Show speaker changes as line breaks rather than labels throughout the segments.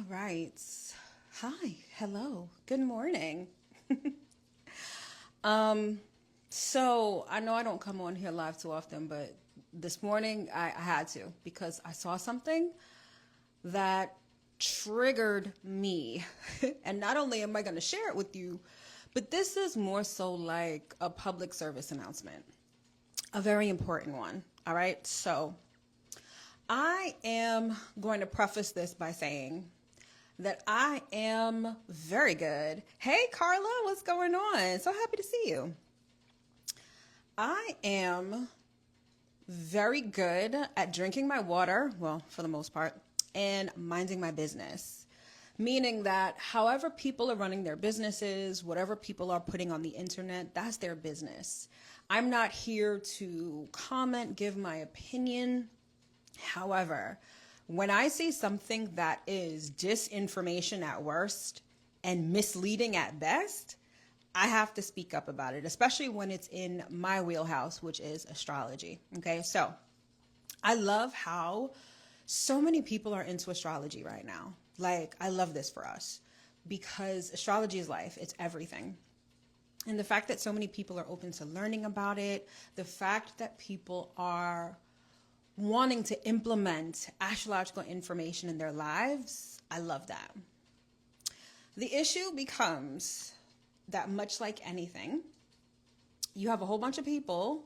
right. Hi. Hello. Good morning. So I know I don't come on here live too often, but this morning I had to because I saw something that triggered me. And not only am I going to share it with you, but this is more so like a public service announcement, a very important one. All right. So I am going to preface this by saying that I am very good. Hey, Carla, what's going on? So happy to see you. I am very good at drinking my water, well, for the most part, and minding my business. Meaning that however people are running their businesses, whatever people are putting on the internet, that's their business. I'm not here to comment, give my opinion. However, when I see something that is disinformation at worst and misleading at best, I have to speak up about it, especially when it's in my wheelhouse, which is astrology. Okay, so I love how so many people are into astrology right now. Like, I love this for us because astrology is life, it's everything. And the fact that so many people are open to learning about it, the fact that people are wanting to implement astrological information in their lives, I love that. The issue becomes that much like anything, you have a whole bunch of people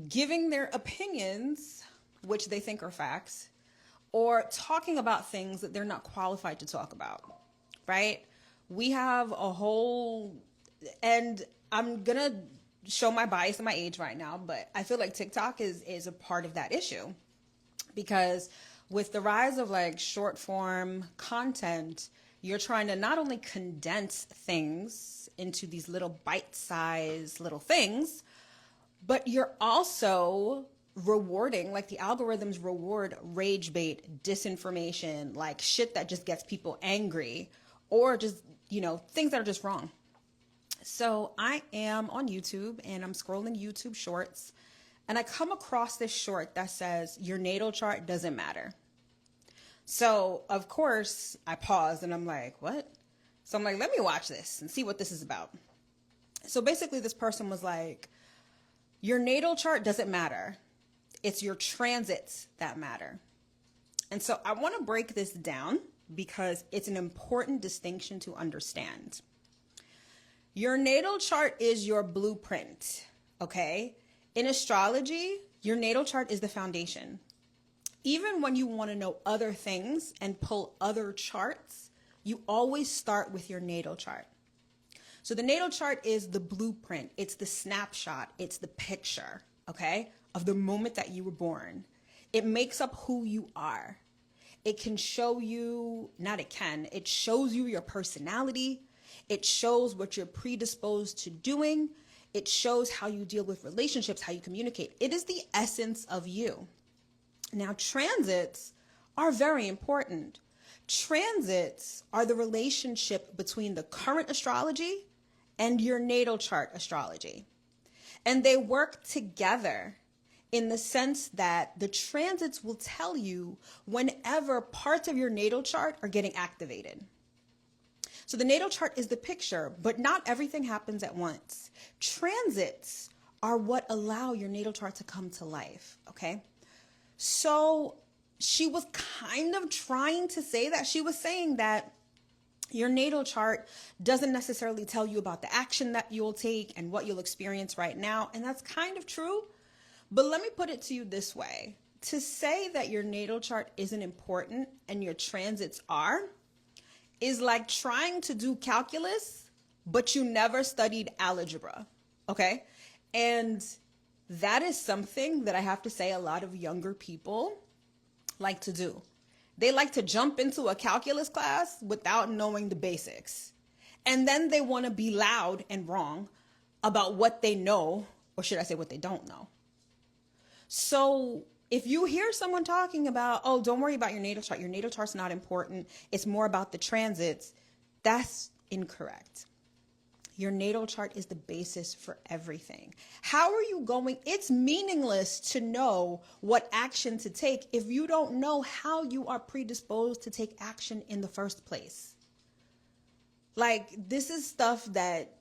giving their opinions, which they think are facts, or talking about things that they're not qualified to talk about, right? We have a whole, and I'm gonna show my bias and my age right now, but I feel like TikTok is a part of that issue because with the rise of like short form content, you're trying to not only condense things into these little bite-sized little things, but you're also rewarding, like the algorithms reward rage bait, disinformation, like shit that just gets people angry or just, things that are just wrong. So I am on YouTube and I'm scrolling YouTube shorts and I come across this short that says your natal chart doesn't matter. So of course I paused and I'm like, what? So I'm like, let me watch this and see what this is about. So basically this person was like, your natal chart doesn't matter. It's your transits that matter. And so I want to break this down because it's an important distinction to understand. Your natal chart is your blueprint, okay? In astrology, your natal chart is the foundation. Even when you want to know other things and pull other charts, you always start with your natal chart. So the natal chart is the blueprint. It's the snapshot. It's the picture, okay, of the moment that you were born. It makes up who you are. It can show you, it shows you your personality. It shows what you're predisposed to doing. It shows how you deal with relationships, how you communicate. It is the essence of you. Now, transits are very important. Transits are the relationship between the current astrology and your natal chart astrology. And they work together in the sense that the transits will tell you whenever parts of your natal chart are getting activated. So the natal chart is the picture, but not everything happens at once. Transits are what allow your natal chart to come to life, okay? So she was kind of trying to say that. She was saying that your natal chart doesn't necessarily tell you about the action that you'll take and what you'll experience right now. And that's kind of true. But let me put it to you this way. To say that your natal chart isn't important and your transits are, is like trying to do calculus, but you never studied algebra, okay? And that is something that I have to say a lot of younger people like to do. They like to jump into a calculus class without knowing the basics. And then they want to be loud and wrong about what they know, or should I say what they don't know. So if you hear someone talking about, oh, don't worry about your natal chart's not important, it's more about the transits, that's incorrect. Your natal chart is the basis for everything. How are you going? It's meaningless to know what action to take if you don't know how you are predisposed to take action in the first place. Like, this is stuff that,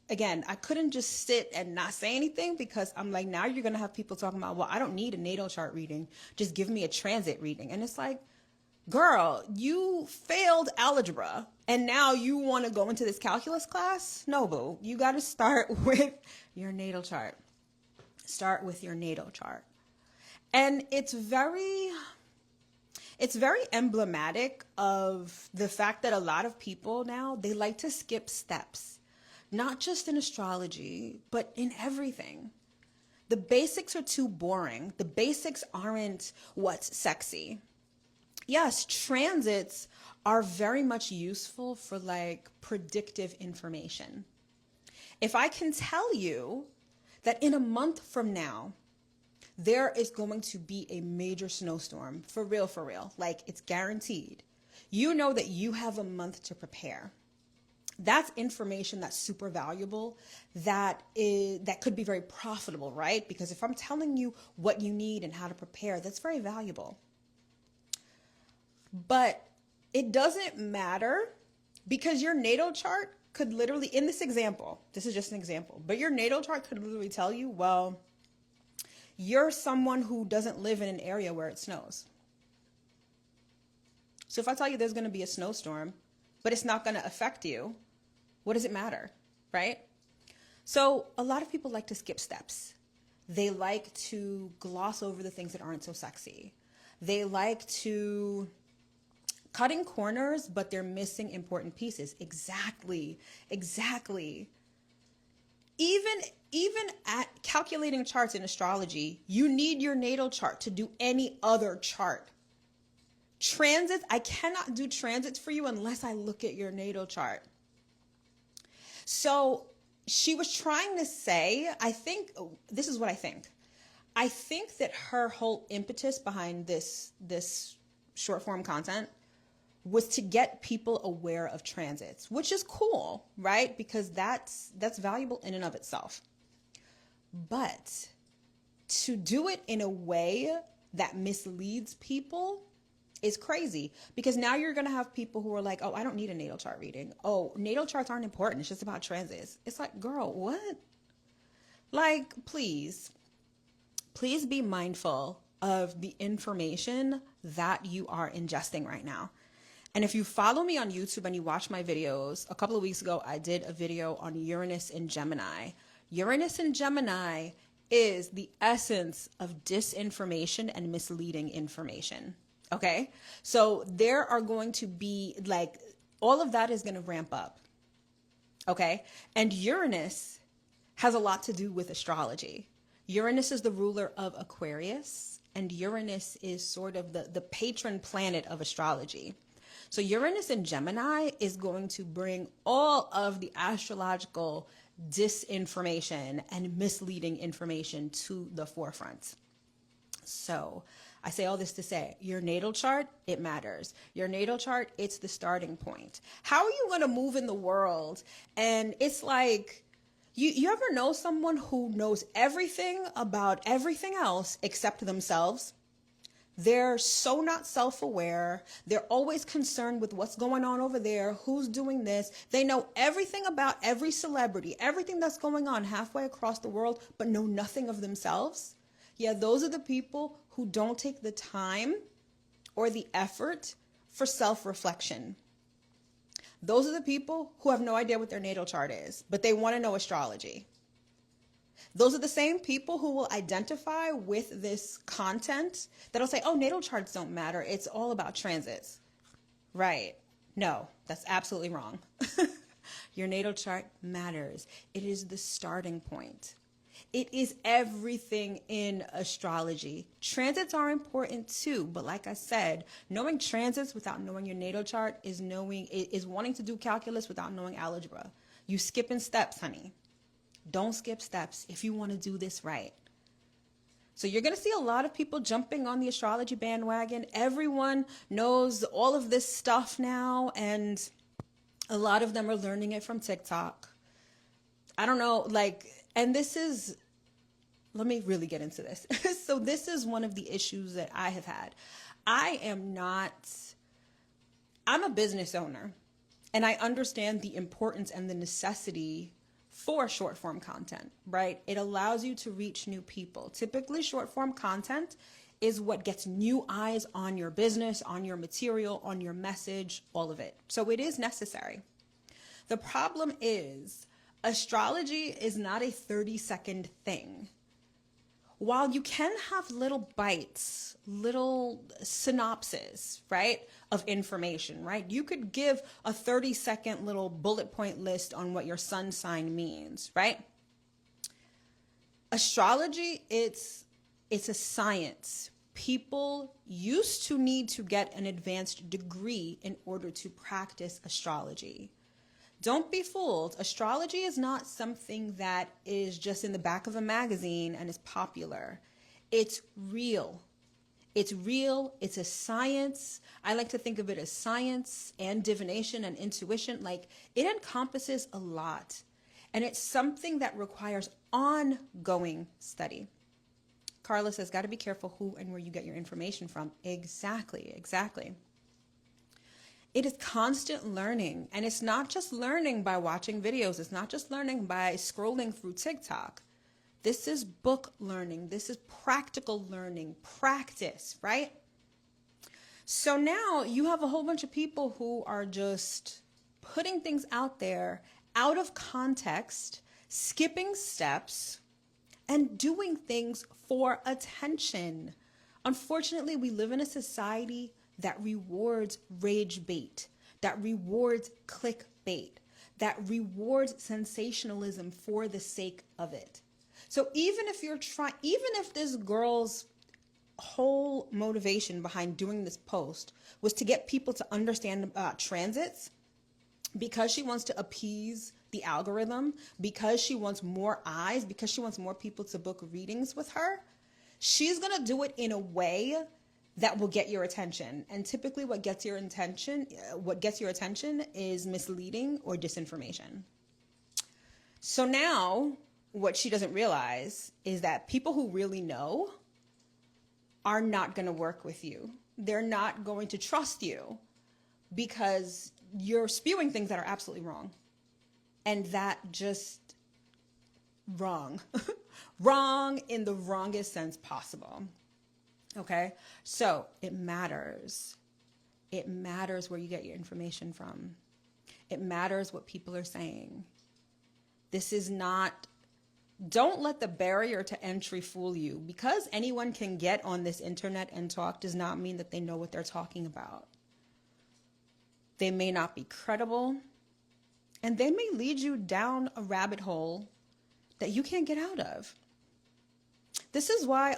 again, I couldn't just sit and not say anything, because I'm like, now you're going to have people talking about, well, I don't need a natal chart reading. Just give me a transit reading. And it's like, girl, you failed algebra and now you want to go into this calculus class? No, boo. You got to start with your natal chart. Start with your natal chart. And it's very emblematic of the fact that a lot of people now, they like to skip steps, not just in astrology, but in everything. The basics are too boring. The basics aren't what's sexy. Yes, transits are very much useful for like predictive information. If I can tell you that in a month from now, there is going to be a major snowstorm, for real, like it's guaranteed, you know that you have a month to prepare. That's information that's super valuable, that could be very profitable, right? Because if I'm telling you what you need and how to prepare, that's very valuable. But it doesn't matter, because your natal chart could literally, in this example, this is just an example, but your natal chart could literally tell you, well, you're someone who doesn't live in an area where it snows. So if I tell you there's going to be a snowstorm, but it's not going to affect you, what does it matter, right? So a lot of people like to skip steps. They like to gloss over the things that aren't so sexy. They like to cutting corners, but they're missing important pieces. Exactly. Even at calculating charts in astrology, you need your natal chart to do any other chart. Transits, I cannot do transits for you unless I look at your natal chart. So she was trying to say, this is what I think. I think that her whole impetus behind this short form content was to get people aware of transits, which is cool, right? Because that's valuable in and of itself. But to do it in a way that misleads people is crazy, because now you're going to have people who are like, oh, I don't need a natal chart reading. Oh, natal charts aren't important. It's just about transits. It's like, girl, what? Like, please be mindful of the information that you are ingesting right now. And if you follow me on YouTube and you watch my videos, a couple of weeks ago, I did a video on Uranus and Gemini. Uranus and Gemini is the essence of disinformation and misleading information. Okay? So there are going to be like, all of that is going to ramp up. Okay? And Uranus has a lot to do with astrology. Uranus is the ruler of Aquarius, and Uranus is sort of the patron planet of astrology. So Uranus in Gemini is going to bring all of the astrological disinformation and misleading information to the forefront. So I say all this to say, your natal chart, it matters. Your natal chart, it's the starting point. How are you going to move in the world? And it's like, you ever know someone who knows everything about everything else except themselves? They're so not self-aware. They're always concerned with what's going on over there, who's doing this. They know everything about every celebrity, everything that's going on halfway across the world, but know nothing of themselves. Yeah, those are the people who don't take the time or the effort for self-reflection. Those are the people who have no idea what their natal chart is, but they want to know astrology. Those are the same people who will identify with this content that'll say, oh, natal charts don't matter. It's all about transits. Right. No, that's absolutely wrong. Your natal chart matters. It is the starting point. It is everything in astrology. Transits are important too, but like I said, knowing transits without knowing your natal chart is wanting to do calculus without knowing algebra. You skipping steps, honey. Don't skip steps if you want to do this right. So you're going to see a lot of people jumping on the astrology bandwagon. Everyone knows all of this stuff now, and a lot of them are learning it from TikTok. I don't know, like, and this is, let me really get into this. So this is one of the issues that I have had. I'm a business owner, and I understand the importance and the necessity for short form content, right? It allows you to reach new people. Typically, short form content is what gets new eyes on your business, on your material, on your message, all of it. So it is necessary. The problem is, astrology is not a 30-second thing. While you can have little bites, little synopses, right, of information, right? You could give a 30-second little bullet point list on what your sun sign means, right? Astrology, it's a science. People used to need to get an advanced degree in order to practice astrology. Don't be fooled. Astrology is not something that is just in the back of a magazine and is popular. It's real. It's real. It's a science. I like to think of it as science and divination and intuition. Like, it encompasses a lot. And it's something that requires ongoing study. Carla says, got to be careful who and where you get your information from. Exactly. It is constant learning, and it's not just learning by watching videos. It's not just learning by scrolling through TikTok. This is book learning. This is practical learning, practice, right? So now you have a whole bunch of people who are just putting things out there out of context, skipping steps, and doing things for attention. Unfortunately, we live in a society that rewards rage bait, that rewards clickbait, that rewards sensationalism for the sake of it. So even if this girl's whole motivation behind doing this post was to get people to understand about transits, because she wants to appease the algorithm, because she wants more eyes, because she wants more people to book readings with her, she's going to do it in a way that will get your attention. And typically what gets your attention is misleading or disinformation. So now what she doesn't realize is that people who really know are not going to work with you. They're not going to trust you because you're spewing things that are absolutely wrong. And that just wrong. Wrong in the wrongest sense possible. Okay, so it matters. It matters where you get your information from. It matters what people are saying. This is not, don't let the barrier to entry fool you. Because anyone can get on this internet and talk does not mean that they know what they're talking about. They may not be credible, and they may lead you down a rabbit hole that you can't get out of. This is why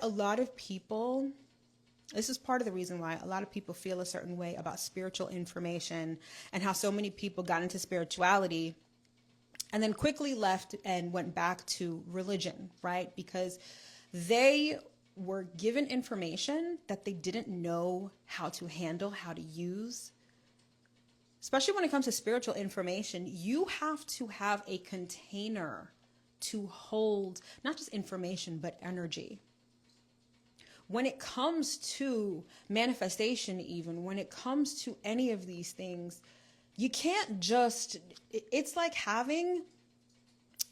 this is part of the reason why a lot of people feel a certain way about spiritual information, and how so many people got into spirituality and then quickly left and went back to religion, right? Because they were given information that they didn't know how to handle, how to use. Especially when it comes to spiritual information, you have to have a container to hold not just information, but energy. When it comes to manifestation, even when it comes to any of these things, you can't just, it's like having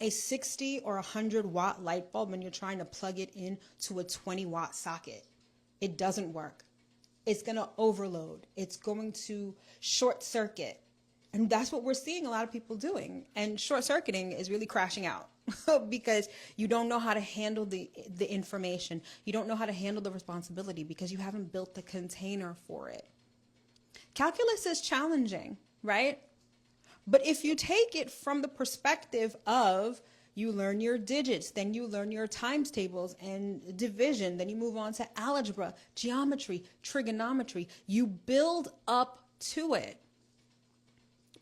a 60 or 100 watt light bulb when you're trying to plug it into a 20 watt socket. It doesn't work. It's going to overload. It's going to short circuit. And that's what we're seeing a lot of people doing. And short circuiting is really crashing out because you don't know how to handle the information. You don't know how to handle the responsibility because you haven't built the container for it. Calculus is challenging, right? But if you take it from the perspective of you learn your digits, then you learn your times tables and division, then you move on to algebra, geometry, trigonometry, you build up to it.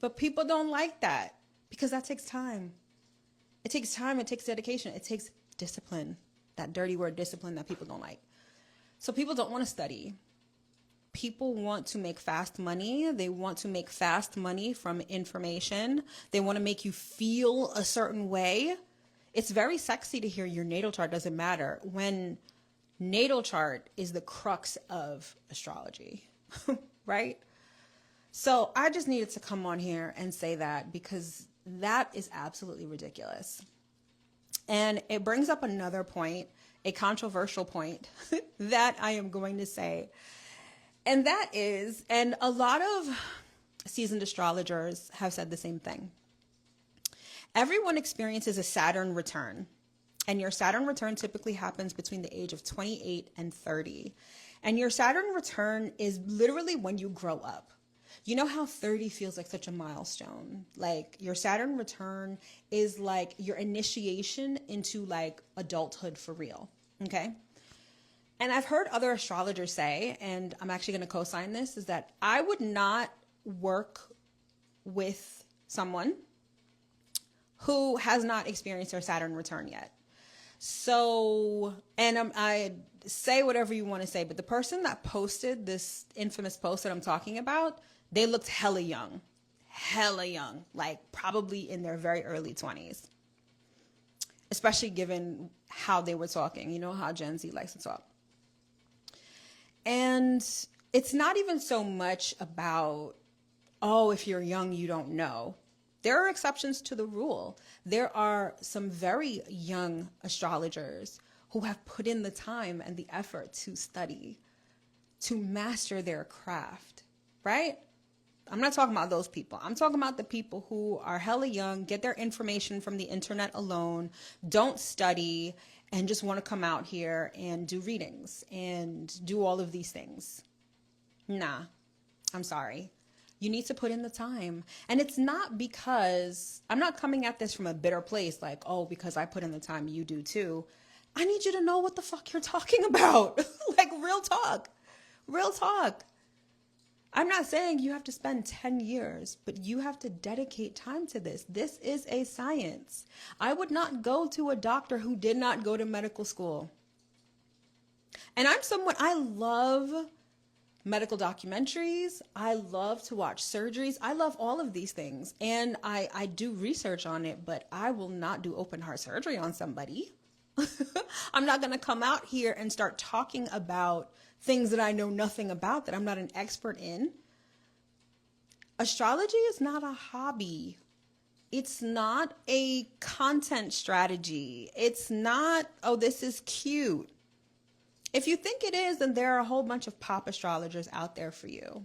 But people don't like that because that takes time. It takes time, it takes dedication, it takes discipline, that dirty word discipline that people don't like. So people don't want to study. people want to make fast money. They want to make fast money from information. They want to make you feel a certain way. It's very sexy to hear your natal chart doesn't matter when natal chart is the crux of astrology, right? So I just needed to come on here and say that because that is absolutely ridiculous. And it brings up another point, a controversial point that I am going to say. And that is, and a lot of seasoned astrologers have said the same thing. Everyone experiences a Saturn return. And your Saturn return typically happens between the age of 28 and 30. And your Saturn return is literally when you grow up. You know how 30 feels like such a milestone? Like your Saturn return is like your initiation into like adulthood for real. Okay. And I've heard other astrologers say, and I'm actually going to co-sign this, is that I would not work with someone who has not experienced their Saturn return yet. So, and I say whatever you want to say, but the person that posted this infamous post that I'm talking about, they looked hella young, like probably in their very early 20s, especially given how they were talking. You know how Gen Z likes to talk. And it's not even so much about, oh, if you're young, you don't know. There are exceptions to the rule. There are some very young astrologers who have put in the time and the effort to study, to master their craft, right? I'm not talking about those people. I'm talking about the people who are hella young, get their information from the internet alone, don't study, and just want to come out here and do readings and do all of these things. Nah, I'm sorry. You need to put in the time. And it's not because, I'm not coming at this from a bitter place like, oh, because I put in the time, you do too. I need you to know what the fuck you're talking about. Like real talk. Real talk. I'm not saying you have to spend 10 years, but you have to dedicate time to this. This is a science. I would not go to a doctor who did not go to medical school. And I'm someone, I love medical documentaries. I love to watch surgeries. I love all of these things. And I do research on it, but I will not do open heart surgery on somebody. I'm not going to come out here and start talking about things that I know nothing about, that I'm not an expert in. Astrology is not a hobby. It's not a content strategy. It's not, oh, this is cute. If you think it is, then there are a whole bunch of pop astrologers out there for you.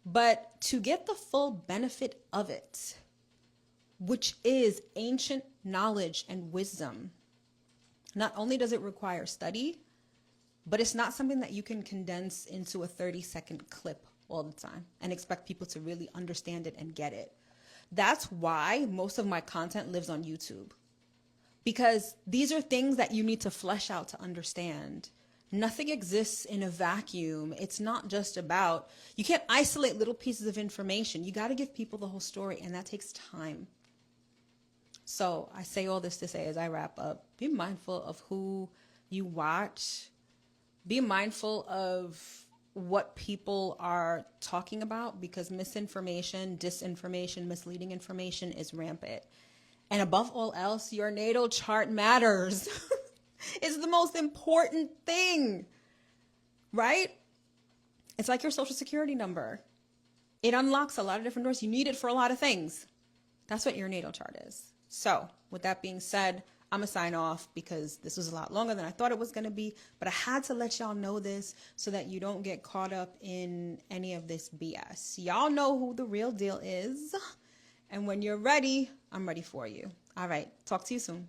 But to get the full benefit of it, which is ancient knowledge and wisdom, not only does it require study, but it's not something that you can condense into a 30-second clip all the time and expect people to really understand it and get it. That's why most of my content lives on YouTube. Because these are things that you need to flesh out to understand. Nothing exists in a vacuum. It's not just about, you can't isolate little pieces of information. You got to give people the whole story, and that takes time. So I say all this to say as I wrap up, be mindful of who you watch. Be mindful of what people are talking about, because misinformation, disinformation, misleading information is rampant. And above all else, your natal chart matters. It's the most important thing, right? It's like your social security number. It unlocks a lot of different doors. You need it for a lot of things. That's what your natal chart is. So with that being said, I'm going to sign off because this was a lot longer than I thought it was going to be. But I had to let y'all know this so that you don't get caught up in any of this BS. Y'all know who the real deal is. And when you're ready, I'm ready for you. All right. Talk to you soon.